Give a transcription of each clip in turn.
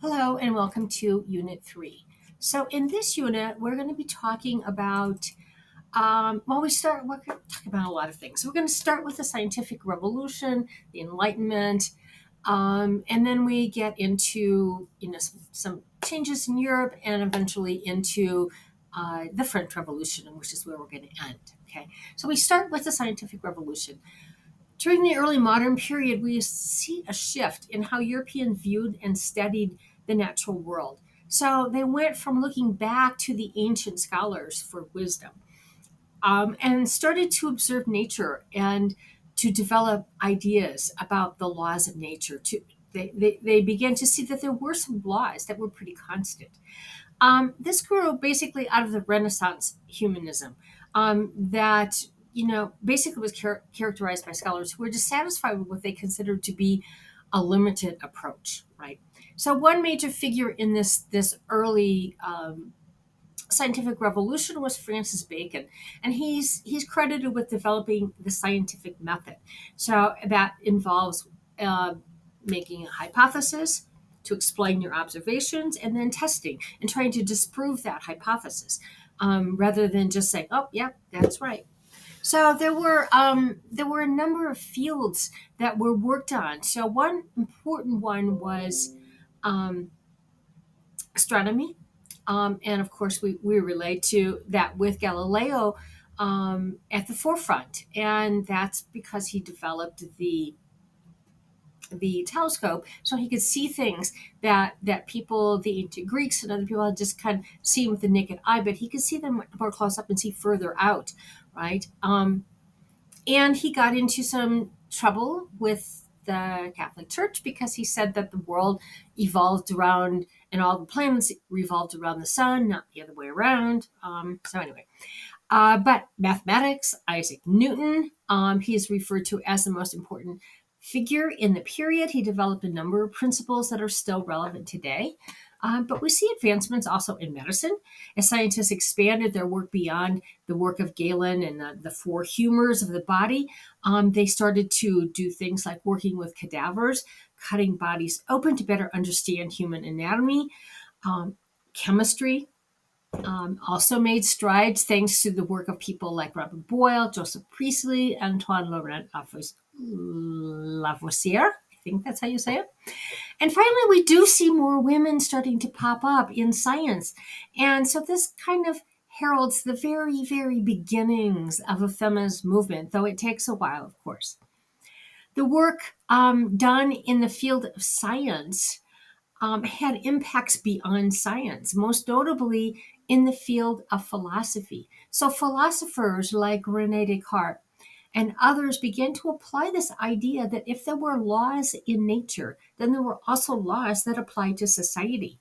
Hello and welcome to Unit 3. So in this unit, we're going to be talking about, we're going to talk about a lot of things. So we're going to start with the scientific revolution, the Enlightenment, and then we get into, some changes in Europe and eventually into the French Revolution, which is where we're going to end. Okay, so we start with the scientific revolution. During the early modern period, we see a shift in how Europeans viewed and studied the natural world. So they went from looking back to the ancient scholars for wisdom and started to observe nature and to develop ideas about the laws of nature. They began to see that there were some laws that were pretty constant. This grew basically out of the Renaissance humanism that basically was characterized by scholars who were dissatisfied with what they considered to be a limited approach, right? So one major figure in this early scientific revolution was Francis Bacon, and he's credited with developing the scientific method. So that involves uh, making a hypothesis to explain your observations, and then testing and trying to disprove that hypothesis, rather than just saying, "Oh, yep, that's right." So there were a number of fields that were worked on. So one important one was um, astronomy. And of course, we relate to that with Galileo at the forefront. And that's because he developed the telescope so he could see things that people, the ancient Greeks and other people, had just kind of seen with the naked eye, but he could see them more close up and see further out, right? And he got into some trouble with the Catholic Church because he said that the world evolved around and all the planets revolved around the sun, not the other way around. So anyway, but mathematics, Isaac Newton, he is referred to as the most important figure in the period. He developed a number of principles that are still relevant today. But we see advancements also in medicine as scientists expanded their work beyond the work of Galen and the four humors of the body. They started to do things like working with cadavers, cutting bodies open to better understand human anatomy, chemistry, also made strides thanks to the work of people like Robert Boyle, Joseph Priestley, Antoine Laurent Lavoisier. I think that's how you say it. And finally, we do see more women starting to pop up in science. And so this kind of heralds the very, very beginnings of a feminist movement, though it takes a while, of course. The work done in the field of science had impacts beyond science, most notably in the field of philosophy. So, philosophers like Rene Descartes and others began to apply this idea that if there were laws in nature, then there were also laws that applied to society.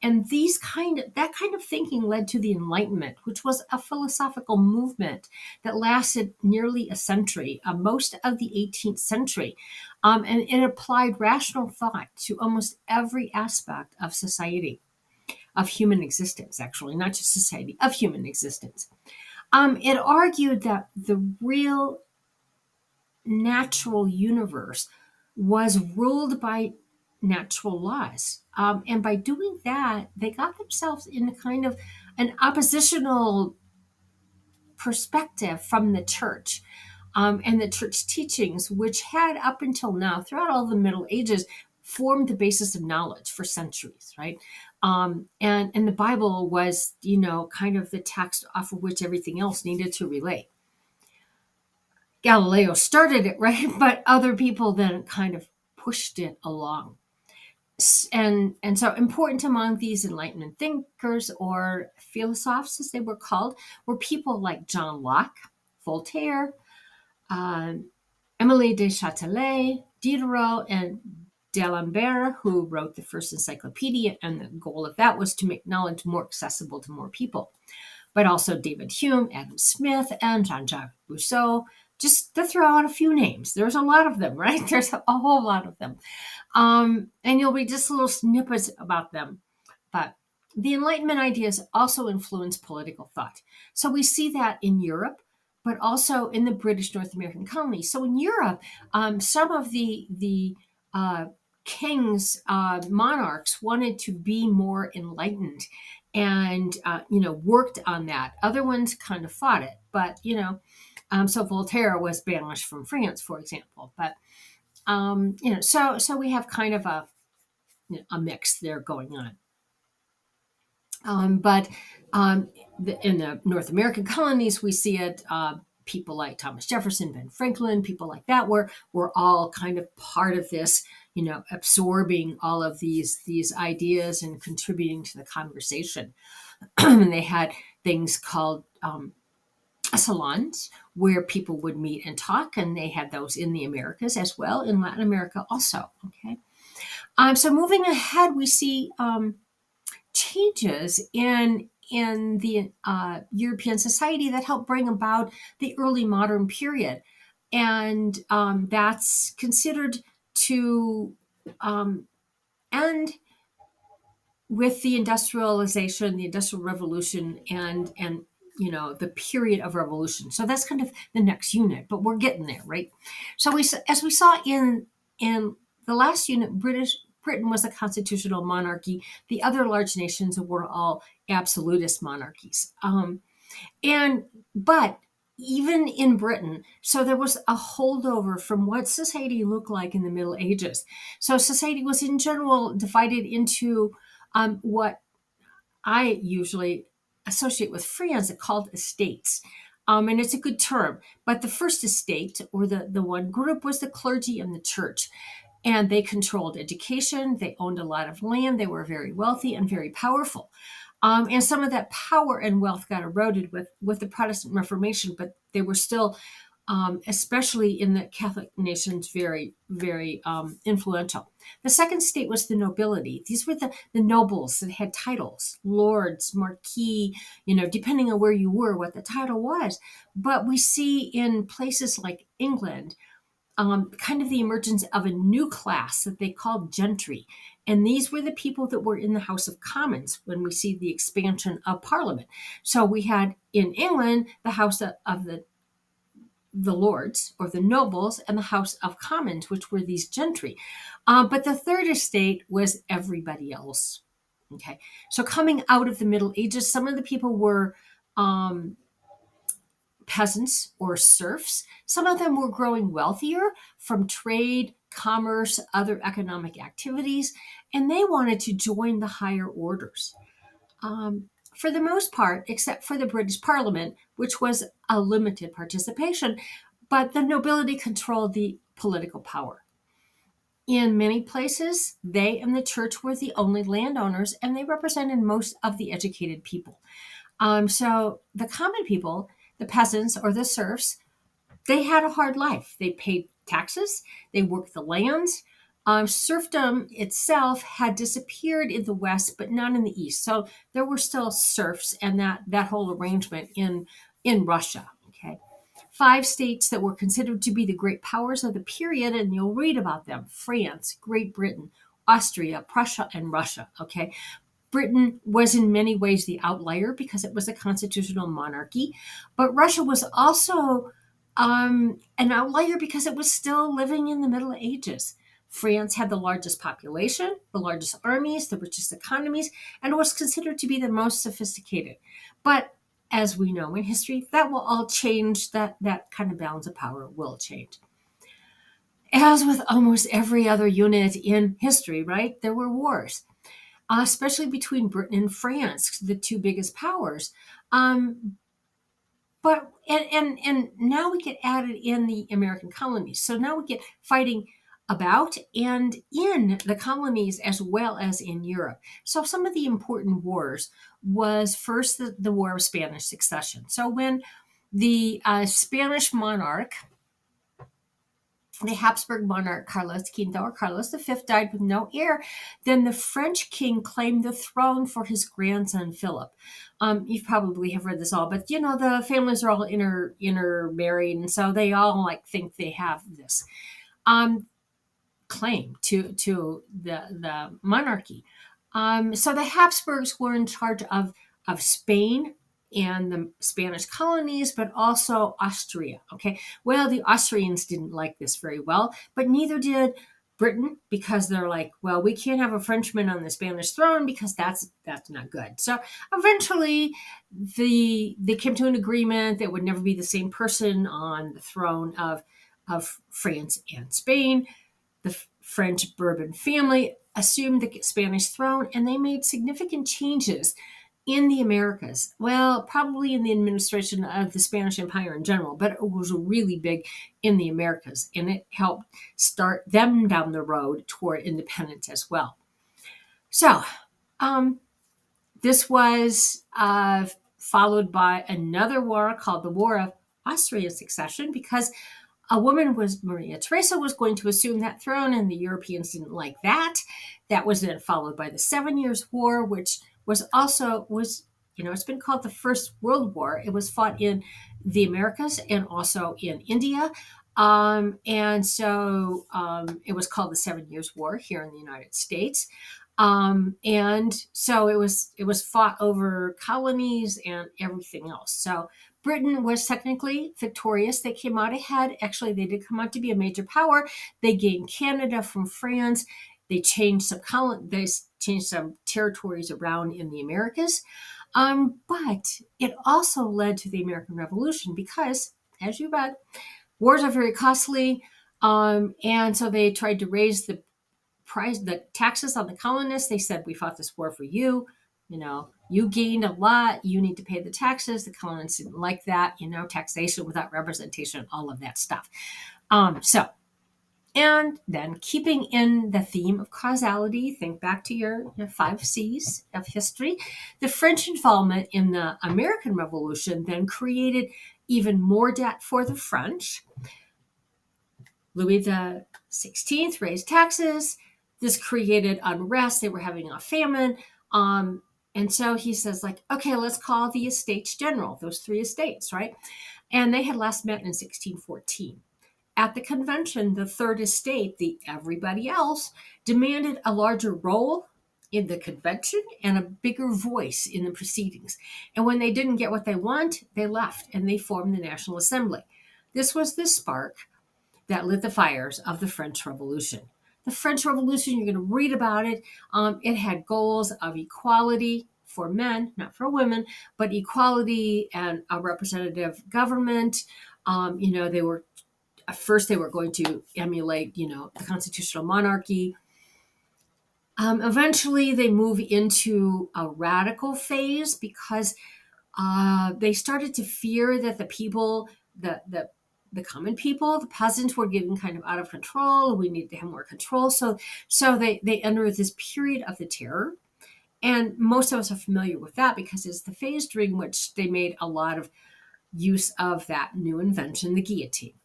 And that kind of thinking led to the Enlightenment, which was a philosophical movement that lasted nearly a century, most of the 18th century. And it applied rational thought to almost every aspect of society, of human existence, actually, not just society, of human existence. It argued that the real natural universe was ruled by natural laws. And by doing that, they got themselves in kind of an oppositional perspective from the church and the church teachings, which had up until now, throughout all the Middle Ages, formed the basis of knowledge for centuries, right? And the Bible was, kind of the text off of which everything else needed to relate. Galileo started it, right? But other people then kind of pushed it along. And so important among these Enlightenment thinkers or philosophes, as they were called, were people like John Locke, Voltaire, uh, Emile de Châtelet, Diderot, and D'Alembert, who wrote the first encyclopedia, and the goal of that was to make knowledge more accessible to more people. But also David Hume, Adam Smith, and Jean-Jacques Rousseau, just to throw out a few names. There's a lot of them, right? There's a whole lot of them. And you'll read just little snippets about them. But the Enlightenment ideas also influence political thought. So we see that in Europe, but also in the British North American colonies. So in Europe, some of the kings, monarchs wanted to be more enlightened and, worked on that. Other ones kind of fought it, but, so Voltaire was banished from France, for example. But, so we have kind of a mix there going on. But in the North American colonies, we see it. People like Thomas Jefferson, Ben Franklin, people like that were all kind of part of this, absorbing all of these ideas and contributing to the conversation. And they had things called salons where people would meet and talk, and they had those in the Americas as well, in Latin America also. Okay, so moving ahead, we see changes in the European society that helped bring about the early modern period, and that's considered to end with the industrialization, the Industrial Revolution, and the period of revolution. So that's kind of the next unit, but we're getting there, right? So as we saw in the last unit, Britain was a constitutional monarchy. The other large nations were all absolutist monarchies. But even in Britain, so there was a holdover from what society looked like in the Middle Ages. So society was in general divided into what I usually associate with France, called estates. And it's a good term. But the first estate, or the one group, was the clergy and the church. And they controlled education. They owned a lot of land. They were very wealthy and very powerful. And some of that power and wealth got eroded with the Protestant Reformation, but they were still, especially in the Catholic nations, very, very influential. The second state was the nobility. These were the nobles that had titles, lords, marquis, depending on where you were, what the title was. But we see in places like England, kind of the emergence of a new class that they called gentry. And these were the people that were in the House of Commons when we see the expansion of Parliament. So we had in England the House of the Lords, or the nobles, and the House of Commons, which were these gentry. But the third estate was everybody else. Okay, so coming out of the Middle Ages, some of the people were peasants or serfs. Some of them were growing wealthier from trade, commerce, other economic activities, and they wanted to join the higher orders. For the most part, except for the British Parliament, which was a limited participation, but the nobility controlled the political power. In many places, they and the church were the only landowners, and they represented most of the educated people. So the common people, the peasants or the serfs, they had a hard life. They paid taxes, they worked the lands. Serfdom itself had disappeared in the West, but not in the East. So there were still serfs, and that whole arrangement in Russia. Okay, 5 states that were considered to be the great powers of the period, and you'll read about them: France, Great Britain, Austria, Prussia, and Russia. Okay, Britain was in many ways the outlier because it was a constitutional monarchy, but Russia was also an outlier because it was still living in the Middle Ages. France had the largest population, the largest armies, the richest economies, and was considered to be the most sophisticated. But as we know in history, that will all change. That kind of balance of power will change. As with almost every other unit in history, right? There were wars, especially between Britain and France, the two biggest powers. But now we get added in the American colonies. So now we get fighting about and in the colonies as well as in Europe. So some of the important wars was first the War of Spanish Succession. So when the Spanish monarch, the Habsburg monarch Carlos V or Carlos V died with no heir, then the French king claimed the throne for his grandson Philip. You probably have read this all, but the families are all intermarried, and so they all think they have this claim to the monarchy. So the Habsburgs were in charge of Spain and the Spanish colonies, but also Austria. Okay, well, the Austrians didn't like this very well, but neither did Britain, because they're like, well, we can't have a Frenchman on the Spanish throne because that's not good. So eventually, they came to an agreement that would never be the same person on the throne of France and Spain. The French Bourbon family assumed the Spanish throne, and they made significant changes in the Americas. Well, probably in the administration of the Spanish Empire in general, but it was really big in the Americas, and it helped start them down the road toward independence as well. So, um, this was followed by another war called the War of Austrian Succession, because a woman was Maria Theresa was going to assume that throne, and the Europeans didn't like that. That was then followed by the 7 Years' War, which was it's been called the First World War. It was fought in the Americas and also in India. It was called the 7 Years' War here in the United States. And so it was fought over colonies and everything else. So Britain was technically victorious. They came out ahead. Actually, they did come out to be a major power. They gained Canada from France. They changed some territories around in the Americas. But it also led to the American Revolution because, as you read, wars are very costly. And so they tried to raise the taxes on the colonists. They said, we fought this war for you. You gained a lot. You need to pay the taxes. The colonists didn't like that. Taxation without representation, all of that stuff. And then keeping in the theme of causality, think back to your 5 C's of history. The French involvement in the American Revolution then created even more debt for the French. Louis the 16th raised taxes. This created unrest. They were having a famine. And so he says, okay, let's call the Estates General, those 3 estates, right? And they had last met in 1614. At the convention, the Third Estate, the everybody else, demanded a larger role in the convention and a bigger voice in the proceedings. And when they didn't get what they want, they left and they formed the National Assembly. This was the spark that lit the fires of the French Revolution. The French Revolution, you're going to read about it. It had goals of equality for men, not for women, but equality and a representative government. They were at first they were going to emulate, the constitutional monarchy. Eventually, they move into a radical phase because they started to fear that the people, the common people, the peasants, were getting kind of out of control. We need to have more control. So they enter this period of the terror. And most of us are familiar with that because it's the phase during which they made a lot of use of that new invention, the guillotine.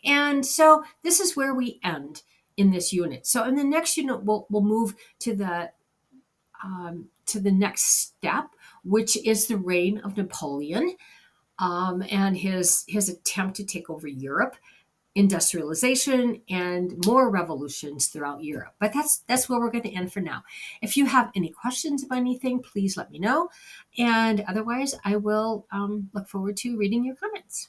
And so this is where we end in this unit. So in the next unit, we'll move to the next step, which is the reign of Napoleon and his attempt to take over Europe, industrialization, and more revolutions throughout Europe. But that's where we're going to end for now. If you have any questions about anything, please let me know. And otherwise, I will look forward to reading your comments.